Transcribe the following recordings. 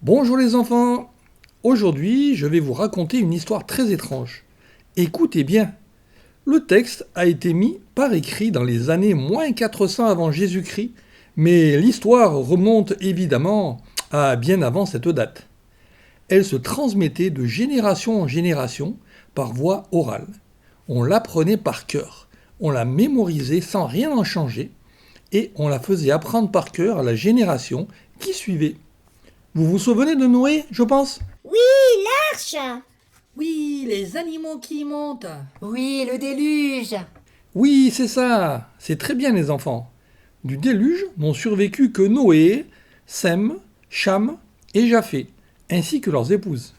Bonjour les enfants. Aujourd'hui, je vais vous raconter une histoire très étrange. Écoutez bien. Le texte a été mis par écrit dans les années moins 400 avant Jésus-Christ, mais l'histoire remonte évidemment à bien avant cette date. Elle se transmettait de génération en génération par voie orale. On l'apprenait par cœur, on la mémorisait sans rien en changer, et on la faisait apprendre par cœur à la génération qui suivait. Vous vous souvenez de Noé, je pense ? Oui, l'arche. Oui, les animaux qui montent. Oui, le déluge. Oui, c'est ça. C'est très bien les enfants. Du déluge n'ont survécu que Noé, Sem, Cham et Japheth, ainsi que leurs épouses.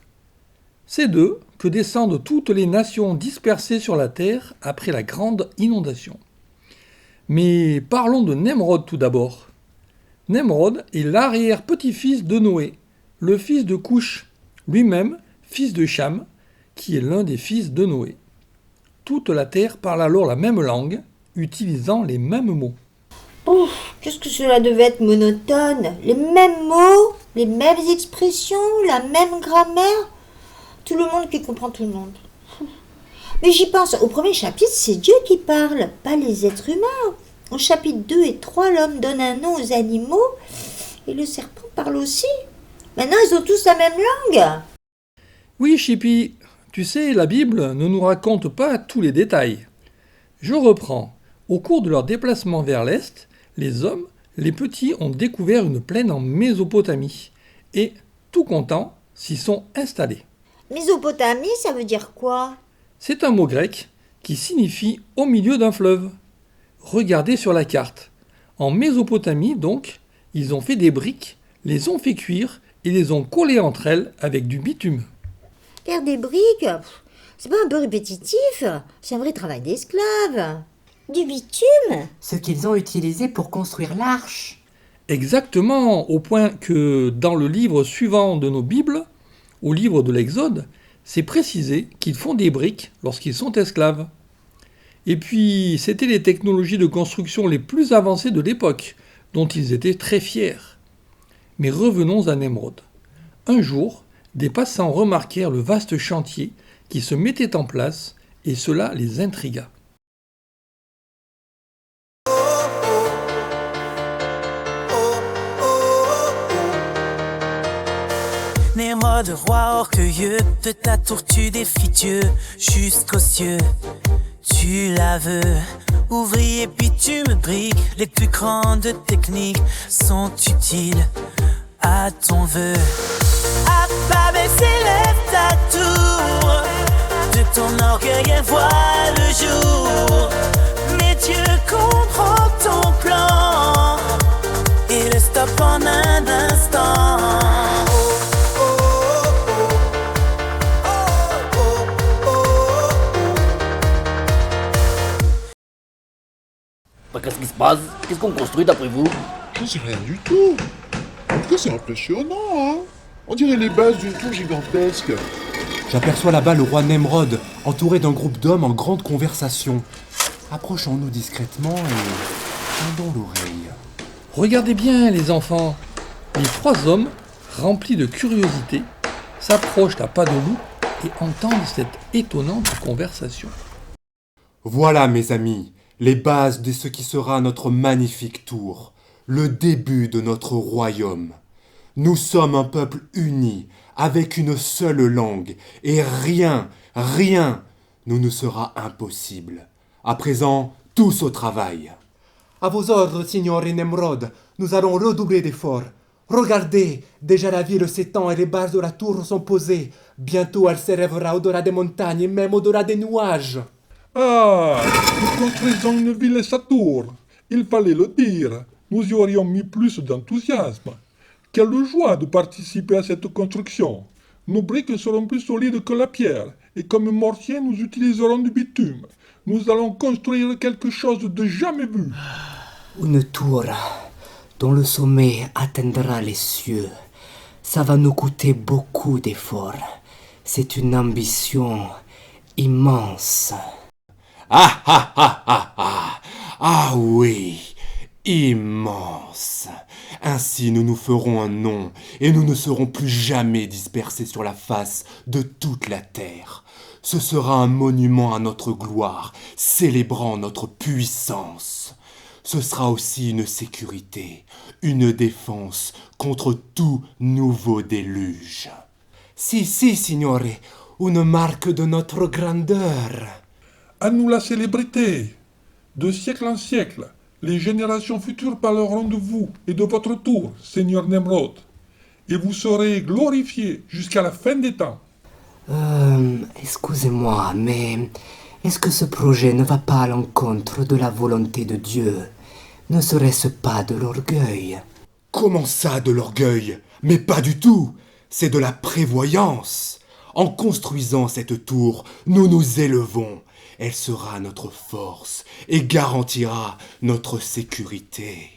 C'est d'eux que descendent toutes les nations dispersées sur la terre après la grande inondation. Mais parlons de Nemrod tout d'abord. Nemrod est l'arrière-petit-fils de Noé, le fils de Couch, lui-même fils de Cham, qui est l'un des fils de Noé. Toute la terre parle alors la même langue, utilisant les mêmes mots. Ouf, qu'est-ce que cela devait être monotone. Les mêmes mots, les mêmes expressions, la même grammaire. Tout le monde qui comprend tout le monde. Mais j'y pense, au premier chapitre, c'est Dieu qui parle, pas les êtres humains. Au chapitre 2 et 3, l'homme donne un nom aux animaux et le serpent parle aussi. Maintenant, ils ont tous la même langue. Oui, Chippy, tu sais, la Bible ne nous raconte pas tous les détails. Je reprends. Au cours de leur déplacement vers l'Est, les hommes, les petits, ont découvert une plaine en Mésopotamie et, tout contents, s'y sont installés. Mésopotamie, ça veut dire quoi? C'est un mot grec qui signifie « au milieu d'un fleuve ». Regardez sur la carte. En Mésopotamie, donc, ils ont fait des briques, les ont fait cuire et les ont collées entre elles avec du bitume. Faire des briques, c'est pas un peu répétitif? C'est un vrai travail d'esclave. Du bitume? Ce qu'ils ont utilisé pour construire l'arche. Exactement, au point que dans le livre suivant de nos Bibles, au livre de l'Exode, c'est précisé qu'ils font des briques lorsqu'ils sont esclaves. Et puis, c'était les technologies de construction les plus avancées de l'époque, dont ils étaient très fiers. Mais revenons à Nemrod. Un jour, des passants remarquèrent le vaste chantier qui se mettait en place, et cela les intrigua. Nemrod, roi orgueilleux, de ta tour tu défies Dieu jusqu'aux cieux. Tu la veux, ouvrier puis tu me briques. Les plus grandes techniques sont utiles à ton vœu. À Babel s'élève ta tour, de ton orgueil elle voit le jour. Mais Dieu comprend ton plan et le stoppe en un instant. Qu'est-ce qui se passe? Qu'est-ce qu'on construit d'après vous? Je sais rien du tout. En tout cas, c'est impressionnant, hein. On dirait les bases d'une tour gigantesque. J'aperçois là-bas le roi Nemrod, entouré d'un groupe d'hommes en grande conversation. Approchons-nous discrètement et tendons l'oreille. Regardez bien, les enfants. Les trois hommes, remplis de curiosité, s'approchent à pas de loup et entendent cette étonnante conversation. Voilà, mes amis, les bases de ce qui sera notre magnifique tour, le début de notre royaume. Nous sommes un peuple uni, avec une seule langue, et rien ne nous sera impossible. À présent, tous au travail. À vos ordres, signor Nemrod, nous allons redoubler d'efforts. Regardez, déjà la ville s'étend et les bases de la tour sont posées. Bientôt elle s'élèvera au-delà des montagnes et même au-delà des nuages. Ah, nous construisons une ville et sa tour. Il fallait le dire. Nous y aurions mis plus d'enthousiasme. Quelle joie de participer à cette construction. Nos briques seront plus solides que la pierre, et comme mortier, nous utiliserons du bitume. Nous allons construire quelque chose de jamais vu. Une tour dont le sommet atteindra les cieux. Ça va nous coûter beaucoup d'efforts. C'est une ambition immense. Ah ah ah ah ah. Ah oui, immense. Ainsi nous nous ferons un nom, et nous ne serons plus jamais dispersés sur la face de toute la terre. Ce sera un monument à notre gloire, célébrant notre puissance. Ce sera aussi une sécurité, une défense contre tout nouveau déluge. Si, signore, une marque de notre grandeur. À nous la célébrité. De siècle en siècle, les générations futures parleront de vous et de votre tour, Seigneur Nemrod. Et vous serez glorifiés jusqu'à la fin des temps. Excusez-moi, mais est-ce que ce projet ne va pas à l'encontre de la volonté de Dieu? Ne serait-ce pas de l'orgueil? Comment ça, de l'orgueil? Mais pas du tout. C'est de la prévoyance. En construisant cette tour, nous nous élevons. Elle sera notre force et garantira notre sécurité.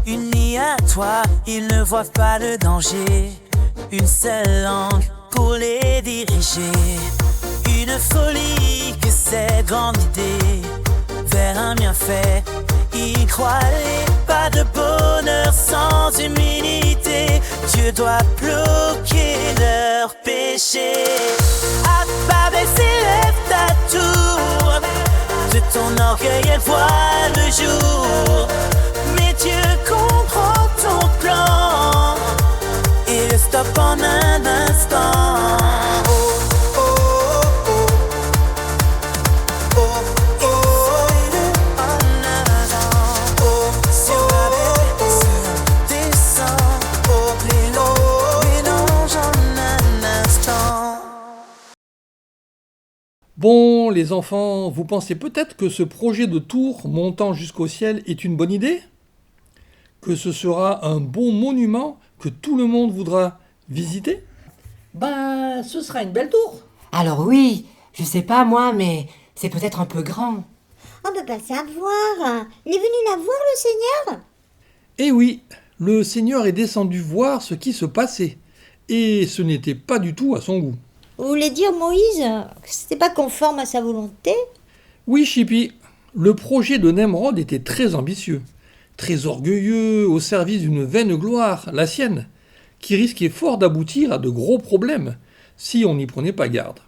Unis à toi, ils ne voient pas le danger. Une seule langue pour les diriger. Une folie que cette grande idée vers un bienfait. Ils croient pas de bonheur sans humilité. Dieu doit bloquer leurs péchés. À Babel s'élève ta tour. De ton orgueil elle voit le jour. Mais Dieu comprend ton plan et le stoppe en un instant. Bon, les enfants, vous pensez peut-être que ce projet de tour montant jusqu'au ciel est une bonne idée? Que ce sera un bon monument que tout le monde voudra visiter? Ben, ce sera une belle tour. Alors oui, je sais pas moi, mais c'est peut-être un peu grand. On peut pas savoir. Il est venu la voir, le Seigneur? Eh oui, le Seigneur est descendu voir ce qui se passait, et ce n'était pas du tout à son goût. Vous voulez dire, Moïse, que c'était pas conforme à sa volonté? Oui, Chippy, le projet de Nemrod était très ambitieux, très orgueilleux, au service d'une vaine gloire, la sienne, qui risquait fort d'aboutir à de gros problèmes, si on n'y prenait pas garde.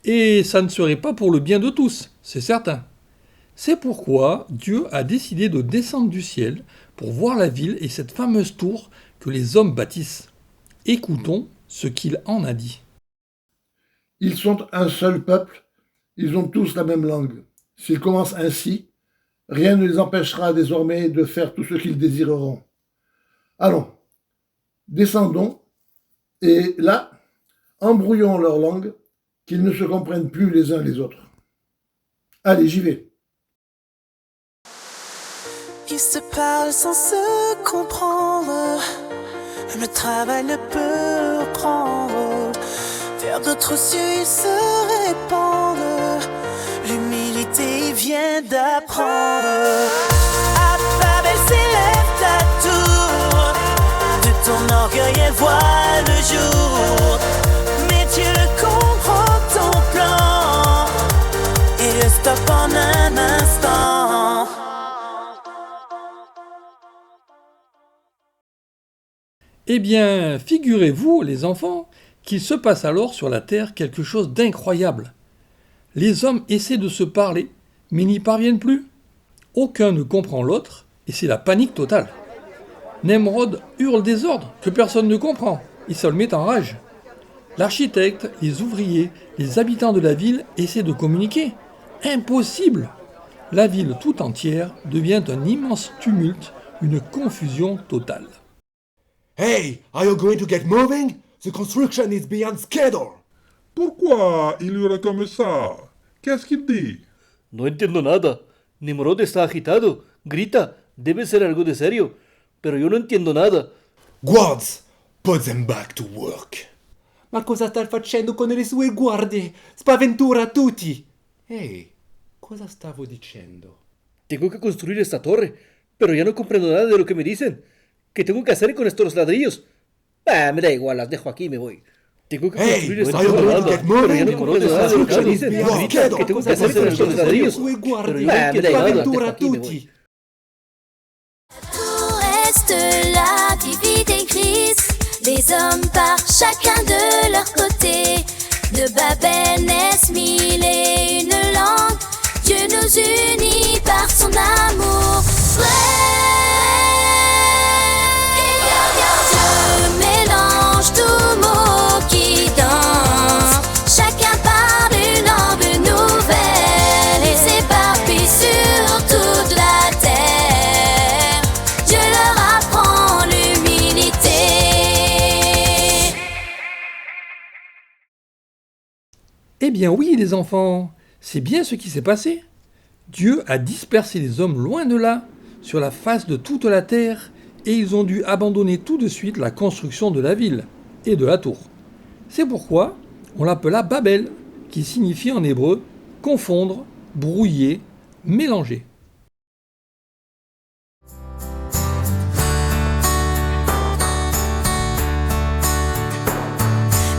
Et ça ne serait pas pour le bien de tous, c'est certain. C'est pourquoi Dieu a décidé de descendre du ciel pour voir la ville et cette fameuse tour que les hommes bâtissent. Écoutons ce qu'il en a dit. Ils sont un seul peuple, ils ont tous la même langue. S'ils commencent ainsi, rien ne les empêchera désormais de faire tout ce qu'ils désireront. Allons, descendons, et là, embrouillons leur langue, qu'ils ne se comprennent plus les uns les autres. Allez, j'y vais. Ils se parlent sans se comprendre. Le travail ne peut reprendre. Vers d'autres cieux ils se répandent. L'humilité vient d'apprendre. À Babel s'élève ta tour. De ton orgueil elle voit le jour. Mais Dieu comprend ton plan et le stoppe en un instant. Eh bien, figurez-vous, les enfants, qu'il se passe alors sur la terre quelque chose d'incroyable. Les hommes essaient de se parler, mais n'y parviennent plus. Aucun ne comprend l'autre, et c'est la panique totale. Nemrod hurle des ordres que personne ne comprend, et ça le met en rage. L'architecte, les ouvriers, les habitants de la ville essaient de communiquer. Impossible! La ville tout entière devient un immense tumulte, une confusion totale. Hey, are you going to get moving? The construction is beyond schedule. Pourquoi il hurle comme ça? Qu'est-ce qu'il dit? No entiendo nada. Nimrod está agitado. Grita. Debe ser algo de serio. Pero yo no entiendo nada. Guards, put them back to work. Ma cosa sta facendo con le sue guardie? Spaventura tutti! Ehi, cosa stavo dicendo? Tengo que construir esta torre. Pero ya no comprendo nada de lo que me dicen. ¿Qué tengo que hacer con estos ladrillos? Ah, me da igual, las dejo aquí y me voy. Tengo que construir esta torre. Pero ya no comprendo nada de lo que me dicen. ¿Qué tengo que hacer con estos ladrillos? Pero yo no entiendo nada. Las dejo aquí y me voy. reste la vivide et grise. Les hommes partent chacun de leur côté. De Babel naissent mille et une langues. Dieu nous unit par son amour vrai. Dieu mélange tout mot qui danse. Chacun parle une langue nouvelle et s'éparpille sur toute la terre. Dieu leur apprend l'humilité. Eh bien oui, les enfants, c'est bien ce qui s'est passé. Dieu a dispersé les hommes loin de là, sur la face de toute la terre, et ils ont dû abandonner tout de suite la construction de la ville et de la tour. C'est pourquoi on l'appela Babel, qui signifie en hébreu confondre, brouiller, mélanger.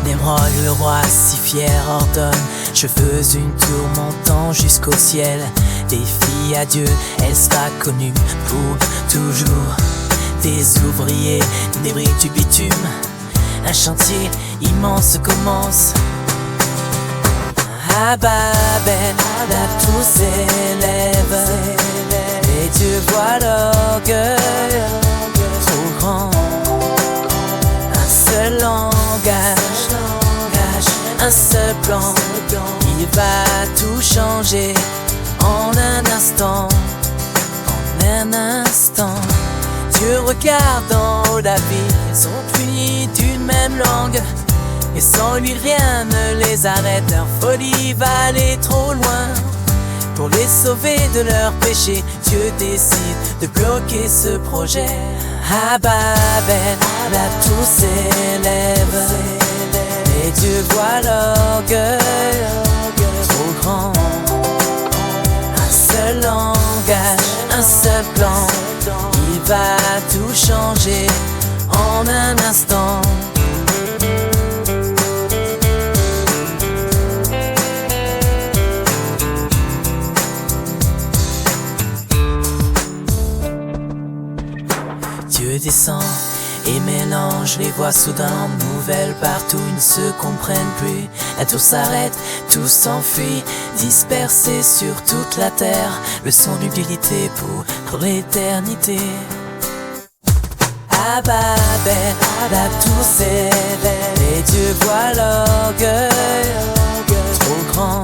Nimrod, le roi si fier ordonne, je fais une tour montant jusqu'au ciel. Défie à Dieu, elle sera connue pour toujours. Des ouvriers, des briques du bitume, un chantier immense commence. À Babel, la tour s'élève, et Dieu voit l'orgueil trop grand. Un seul langage, un seul plan, il va tout changer en un instant, en un instant. Dieu regarde en haut la vie, ils sont unis d'une même langue, et sans lui rien ne les arrête. Leur folie va aller trop loin. Pour les sauver de leurs péchés, Dieu décide de bloquer ce projet. À Babel, la tour s'élève, et Dieu voit l'orgueil trop grand. Un seul langage, un seul plan, il va tout changer en un instant. Dieu descend et mélange les voix soudain, nouvelles partout, ils ne se comprennent plus. La tour s'arrête, tout s'enfuit, dispersé sur toute la terre. Leçon d'humilité pour l'éternité. À Babel, la tour s'élève, et Dieu voit l'orgueil trop grand.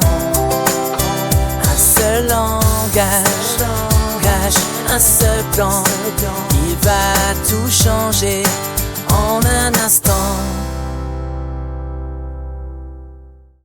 Un seul langage, un seul plan, il va tout changer